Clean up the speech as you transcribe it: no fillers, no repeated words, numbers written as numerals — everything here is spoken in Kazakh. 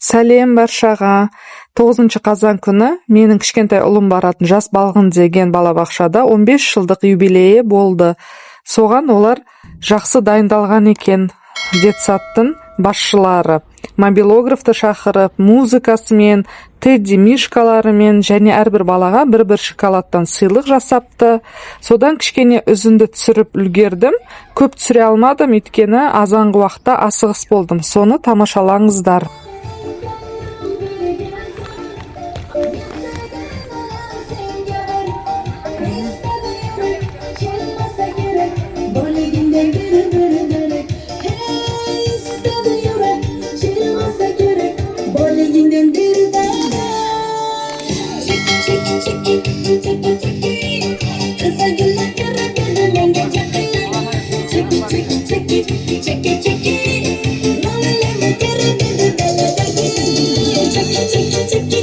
Сәлем баршаға. 9 қазан күні менің кішкентай ұлым баратын жас балғын деген балабақшада 15 жылдық юбилейі болды. Соған олар жақсы дайындалған екен. Детсадтың басшылары мобилографты шақырып, музыкасымен, тедди мишкаларымен және әрбір балаға бір шоколадтан сыйлық жасапты. Содан кішкене үзінді түсіріп үлгердім. Көп түсіре алмадым, өйткені азанғы уақытта асығыс болдым. Соны тамашалаңыздар. Check it.